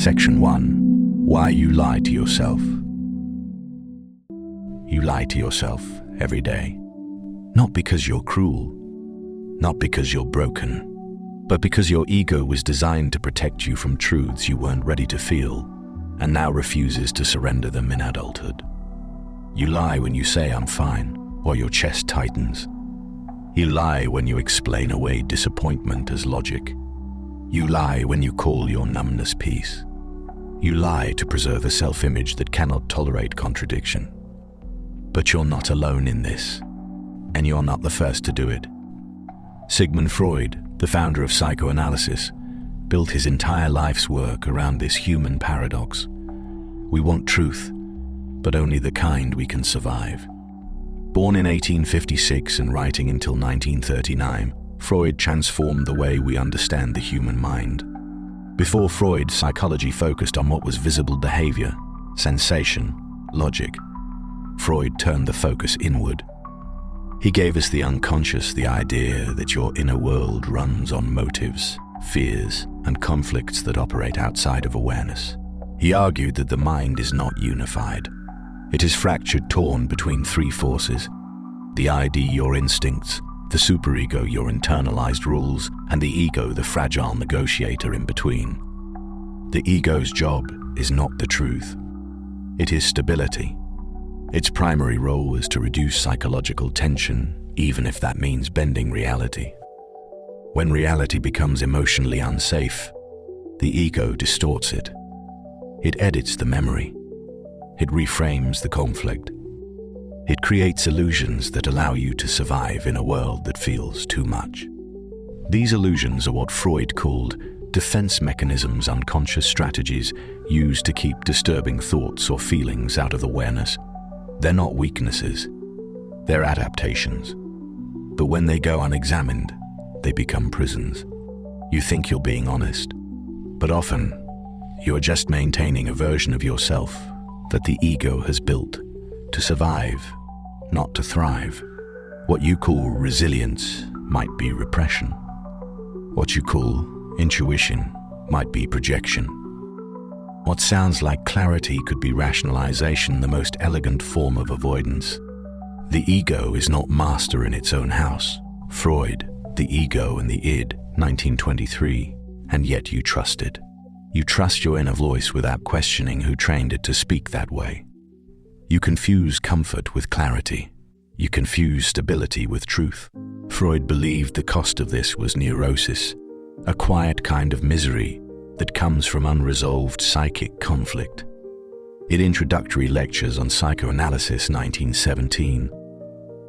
Section 1. Why you lie to yourself. You lie to yourself every day. Not because you're cruel, not because you're broken, but because your ego was designed to protect you from truths you weren't ready to feel and now refuses to surrender them in adulthood. You lie when you say I'm fine, or your chest tightens. You lie when you explain away disappointment as logic. You lie when you call your numbness peace. You lie to preserve a self-image that cannot tolerate contradiction. But you're not alone in this, and you're not the first to do it. Sigmund Freud, the founder of psychoanalysis, built his entire life's work around this human paradox. We want truth, but only the kind we can survive. Born in 1856 and writing until 1939, Freud transformed the way we understand the human mind. Before Freud, psychology focused on what was visible behavior, sensation, logic. Freud turned the focus inward. He gave us the unconscious, the idea that your inner world runs on motives, fears, and conflicts that operate outside of awareness. He argued that the mind is not unified. It is fractured, torn between three forces: the ID, your instincts; the superego, your internalized rules; and the ego, the fragile negotiator in between. The ego's job is not the truth. It is stability. Its primary role is to reduce psychological tension, even if that means bending reality. When reality becomes emotionally unsafe, the ego distorts it. It edits the memory. It reframes the conflict. It creates illusions that allow you to survive in a world that feels too much. These illusions are what Freud called defense mechanisms, unconscious strategies used to keep disturbing thoughts or feelings out of awareness. They're not weaknesses, they're adaptations. But when they go unexamined, they become prisons. You think you're being honest, but often you're just maintaining a version of yourself that the ego has built to survive, not to thrive. What you call resilience might be repression. What you call intuition might be projection. What sounds like clarity could be rationalization, the most elegant form of avoidance. The ego is not master in its own house. Freud, The Ego and the Id, 1923, and yet you trust it. You trust your inner voice without questioning who trained it to speak that way. You confuse comfort with clarity. You confuse stability with truth. Freud believed the cost of this was neurosis, a quiet kind of misery that comes from unresolved psychic conflict. In Introductory Lectures on Psychoanalysis, 1917,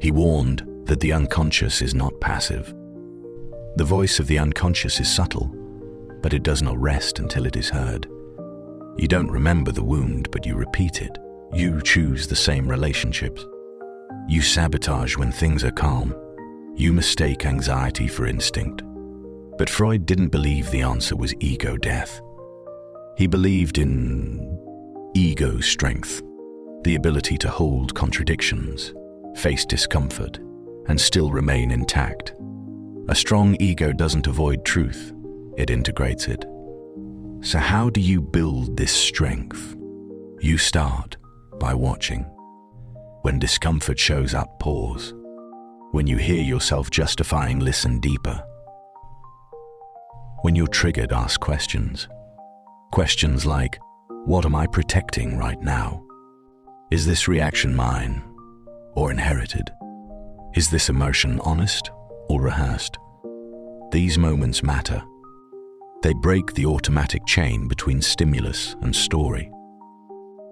he warned that the unconscious is not passive. The voice of the unconscious is subtle, but it does not rest until it is heard. You don't remember the wound, but you repeat it. You choose the same relationships. You sabotage when things are calm. You mistake anxiety for instinct. But Freud didn't believe the answer was ego death. He believed in ego strength, the ability to hold contradictions, face discomfort, and still remain intact. A strong ego doesn't avoid truth, it integrates it. So how do you build this strength? You start by watching. When discomfort shows up, pause. When you hear yourself justifying, listen deeper. When you're triggered, ask questions. Questions like, what am I protecting right now? Is this reaction mine or inherited? Is this emotion honest or rehearsed? These moments matter. They break the automatic chain between stimulus and story.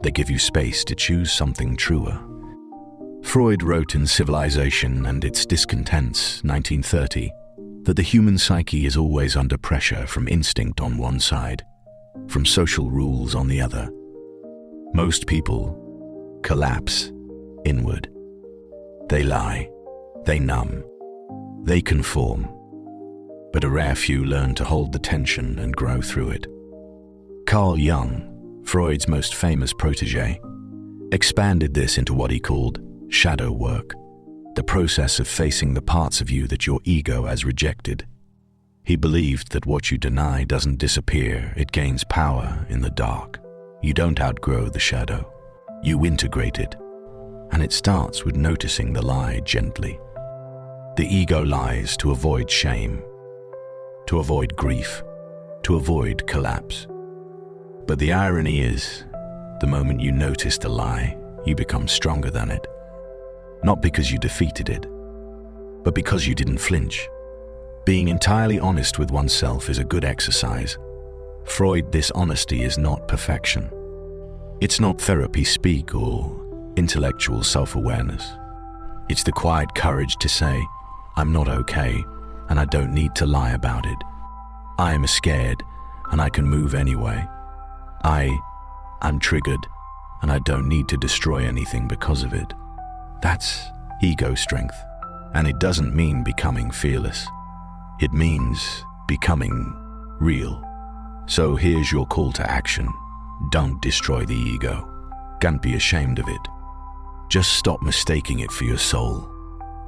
They give you space to choose something truer. Freud wrote in Civilization and Its Discontents, 1930, that the human psyche is always under pressure from instinct on one side, from social rules on the other. Most people collapse inward. They lie, they numb, they conform. But a rare few learn to hold the tension and grow through it. Carl Jung, Freud's most famous protege, expanded this into what he called shadow work, the process of facing the parts of you that your ego has rejected. He believed that what you deny doesn't disappear, it gains power in the dark. You don't outgrow the shadow, you integrate it. And it starts with noticing the lie gently. The ego lies to avoid shame, to avoid grief, to avoid collapse. But the irony is, the moment you notice the lie, you become stronger than it. Not because you defeated it, but because you didn't flinch. Being entirely honest with oneself is a good exercise. Freud, this honesty is not perfection. It's not therapy speak or intellectual self-awareness. It's the quiet courage to say, I'm not okay, and I don't need to lie about it. I am scared, and I can move anyway. I'm triggered, and I don't need to destroy anything because of it. That's ego strength, and it doesn't mean becoming fearless. It means becoming real. So here's your call to action. Don't destroy the ego. Can't be ashamed of it. Just stop mistaking it for your soul.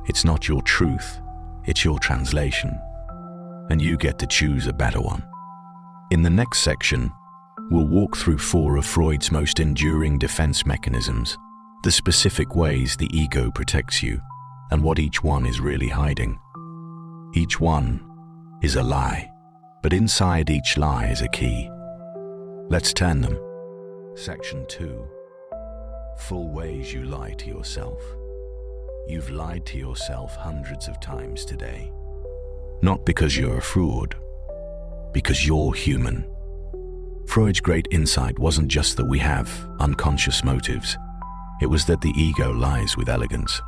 It's not your truth, it's your translation. And you get to choose a better one. In the next section, we'll walk through 4 of Freud's most enduring defense mechanisms, the specific ways the ego protects you, and what each one is really hiding. Each one is a lie, but inside each lie is a key. Let's turn them. Section 2. Full ways you lie to yourself. You've lied to yourself hundreds of times today. Not because you're a fraud, because you're human. Freud's great insight wasn't just that we have unconscious motives. It was that the ego lies with elegance.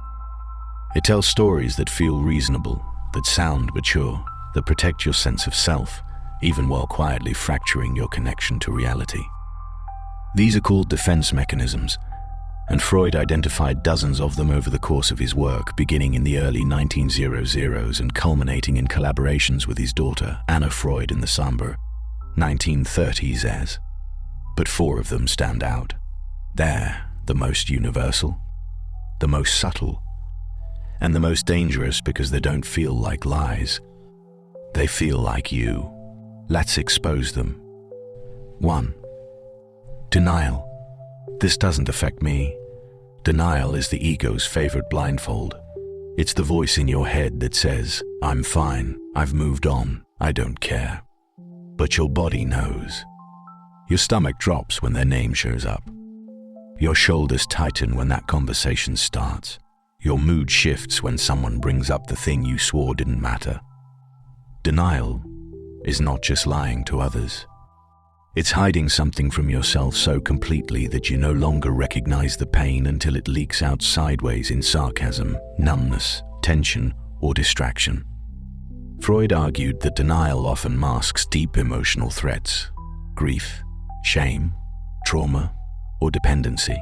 It tells stories that feel reasonable, that sound mature, that protect your sense of self, even while quietly fracturing your connection to reality. These are called defense mechanisms, and Freud identified dozens of them over the course of his work, beginning in the early 1900s and culminating in collaborations with his daughter, Anna Freud, in the somber 1930s. But 4 of them stand out. They're the most universal, the most subtle, and the most dangerous because they don't feel like lies. They feel like you. Let's expose them. 1. Denial. This doesn't affect me. Denial is the ego's favorite blindfold. It's the voice in your head that says, I'm fine, I've moved on, I don't care. But your body knows. Your stomach drops when their name shows up. Your shoulders tighten when that conversation starts. Your mood shifts when someone brings up the thing you swore didn't matter. Denial is not just lying to others. It's hiding something from yourself so completely that you no longer recognize the pain until it leaks out sideways in sarcasm, numbness, tension, or distraction. Freud argued that denial often masks deep emotional threats, grief, shame, trauma, or dependency.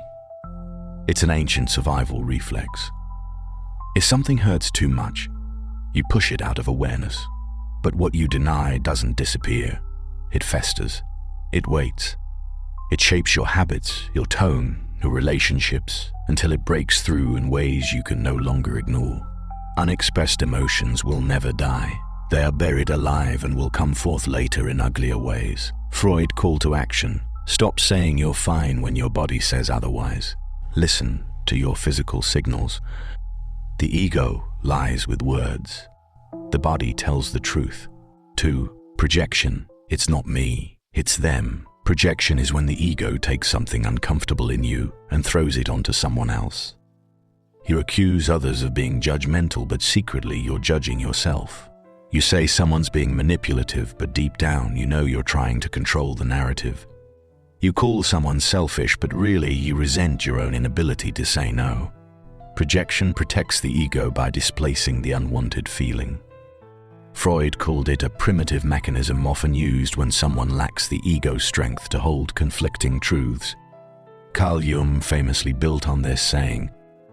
It's an ancient survival reflex. If something hurts too much, you push it out of awareness. But what you deny doesn't disappear. It festers. It waits. It shapes your habits, your tone, your relationships, until it breaks through in ways you can no longer ignore. Unexpressed emotions will never die. They are buried alive and will come forth later in uglier ways. Freud call to action. Stop saying you're fine when your body says otherwise. Listen to your physical signals. The ego lies with words. The body tells the truth. 2. Projection. It's not me. It's them. Projection is when the ego takes something uncomfortable in you and throws it onto someone else. You accuse others of being judgmental, but secretly you're judging yourself. You say someone's being manipulative, but deep down you know you're trying to control the narrative. You call someone selfish, but really you resent your own inability to say no. Projection protects the ego by displacing the unwanted feeling. Freud called it a primitive mechanism often used when someone lacks the ego strength to hold conflicting truths. Carl Jung famously built on this, saying,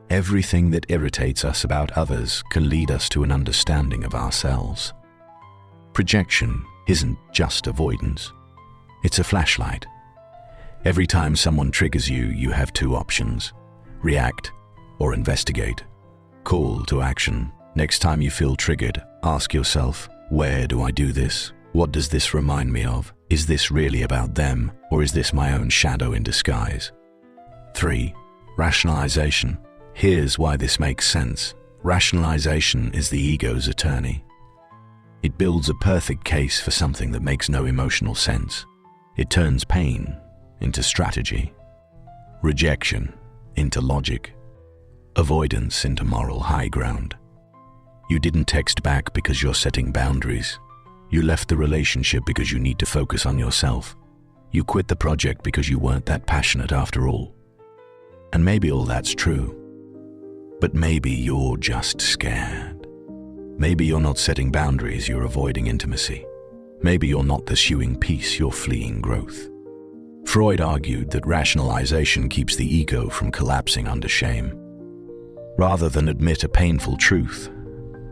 "Everything that irritates us about others can lead us to an understanding of ourselves." Projection isn't just avoidance. It's a flashlight. Every time someone triggers you, you have 2 options: react or investigate. Call to action. Next time you feel triggered, ask yourself, Where do I do this? What does this remind me of? Is this really about them, or is this my own shadow in disguise? 3. Rationalization. Here's why this makes sense. Rationalization is the ego's attorney. It builds a perfect case for something that makes no emotional sense. It turns pain into strategy, rejection into logic, avoidance into moral high ground. You didn't text back because you're setting boundaries. You left the relationship because you need to focus on yourself. You quit the project because you weren't that passionate after all. And maybe all that's true. But maybe you're just scared. Maybe you're not setting boundaries, you're avoiding intimacy. Maybe you're not pursuing peace, you're fleeing growth. Freud argued that rationalization keeps the ego from collapsing under shame. Rather than admit a painful truth,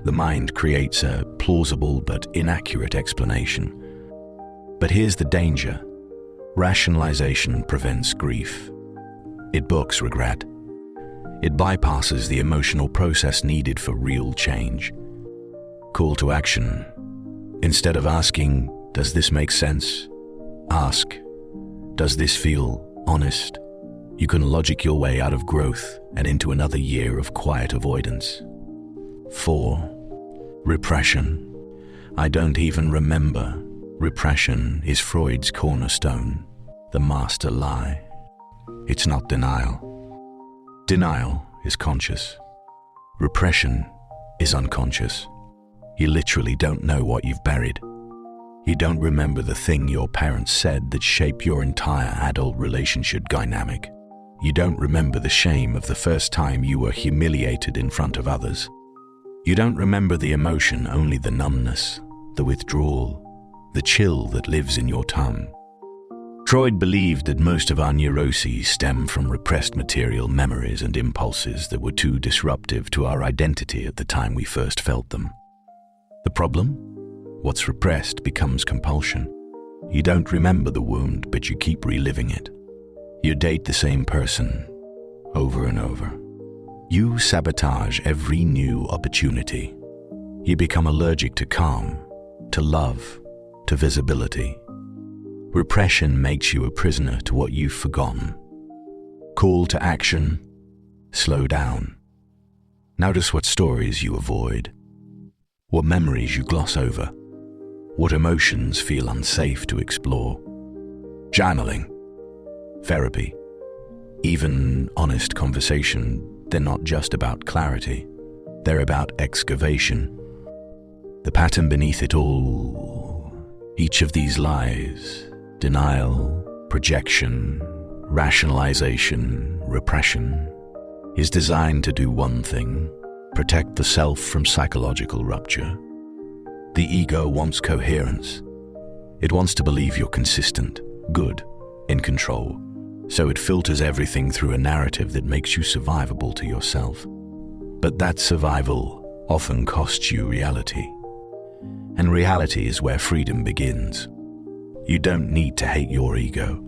the mind creates a plausible but inaccurate explanation. But here's the danger. Rationalization prevents grief. It books regret. It bypasses the emotional process needed for real change. Call to action. Instead of asking, does this make sense? Ask, does this feel honest? You can logic your way out of growth and into another year of quiet avoidance. 4. Repression. I don't even remember. Repression is Freud's cornerstone, the master lie. It's not denial. Denial is conscious. Repression is unconscious. You literally don't know what you've buried. You don't remember the thing your parents said that shaped your entire adult relationship dynamic. You don't remember the shame of the first time you were humiliated in front of others. You don't remember the emotion, only the numbness, the withdrawal, the chill that lives in your tongue. Freud believed that most of our neuroses stem from repressed material memories and impulses that were too disruptive to our identity at the time we first felt them. The problem? What's repressed becomes compulsion. You don't remember the wound, but you keep reliving it. You date the same person over and over. You sabotage every new opportunity. You become allergic to calm, to love, to visibility. Repression makes you a prisoner to what you've forgotten. Call to action. Slow down. Notice what stories you avoid, what memories you gloss over, what emotions feel unsafe to explore. Journaling, therapy, even honest conversation, they're not just about clarity, they're about excavation. The pattern beneath it all, each of these lies, denial, projection, rationalization, repression, is designed to do one thing: protect the self from psychological rupture. The ego wants coherence. It wants to believe you're consistent, good, in control, so it filters everything through a narrative that makes you survivable to yourself. But that survival often costs you reality. And reality is where freedom begins. You don't need to hate your ego.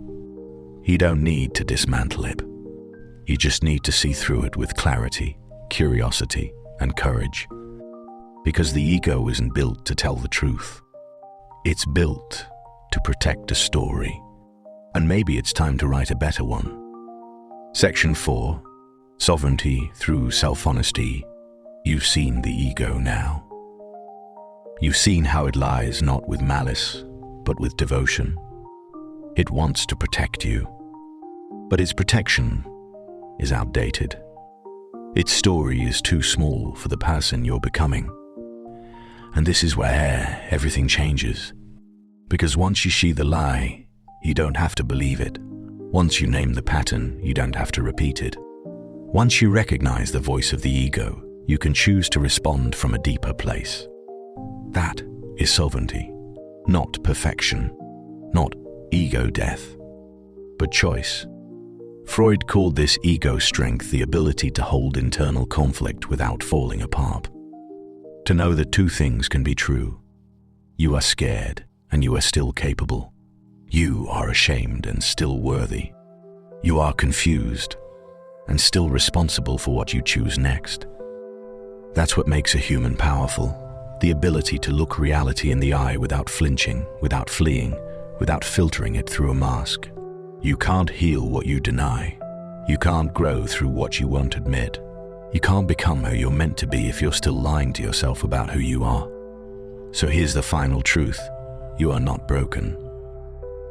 You don't need to dismantle it. You just need to see through it with clarity, curiosity, and courage. Because the ego isn't built to tell the truth. It's built to protect a story. And maybe it's time to write a better one. Section 4. Sovereignty through self-honesty. You've seen the ego now. You've seen how it lies not with malice, but with devotion. It wants to protect you, but its protection is outdated. Its story is too small for the person you're becoming. And this is where everything changes. Because once you see the lie, you don't have to believe it. Once you name the pattern, you don't have to repeat it. Once you recognize the voice of the ego, you can choose to respond from a deeper place. That is sovereignty, not perfection, not ego death, but choice. Freud called this ego strength the ability to hold internal conflict without falling apart. To know that two things can be true. You are scared and you are still capable. You are ashamed and still worthy. You are confused and still responsible for what you choose next. That's what makes a human powerful. The ability to look reality in the eye without flinching, without fleeing, without filtering it through a mask. You can't heal what you deny. You can't grow through what you won't admit. You can't become who you're meant to be if you're still lying to yourself about who you are. So here's the final truth. You are not broken.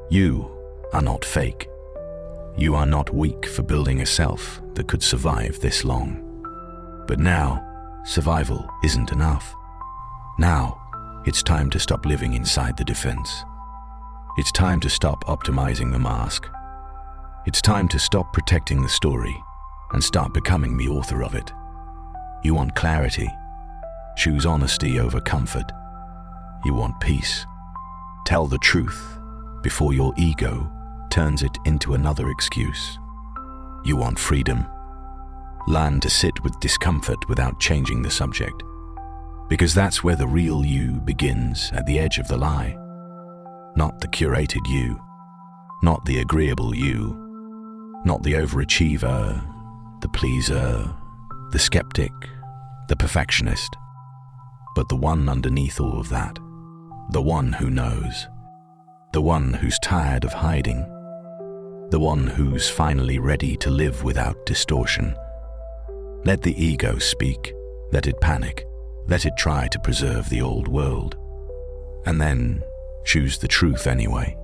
You are not fake. You are not weak for building a self that could survive this long. But now, survival isn't enough. Now, it's time to stop living inside the defense. It's time to stop optimizing the mask. It's time to stop protecting the story and start becoming the author of it. You want clarity? Choose honesty over comfort. You want peace? Tell the truth before your ego turns it into another excuse. You want freedom? Learn to sit with discomfort without changing the subject. Because that's where the real you begins, at the edge of the lie. Not the curated you, not the agreeable you, not the overachiever, the pleaser, the skeptic, the perfectionist, but the one underneath all of that, the one who knows, the one who's tired of hiding, the one who's finally ready to live without distortion. Let the ego speak, let it panic, let it try to preserve the old world, and then choose the truth anyway.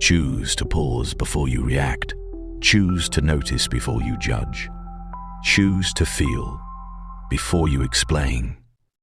Choose to pause before you react. Choose to notice before you judge. Choose to feel before you explain.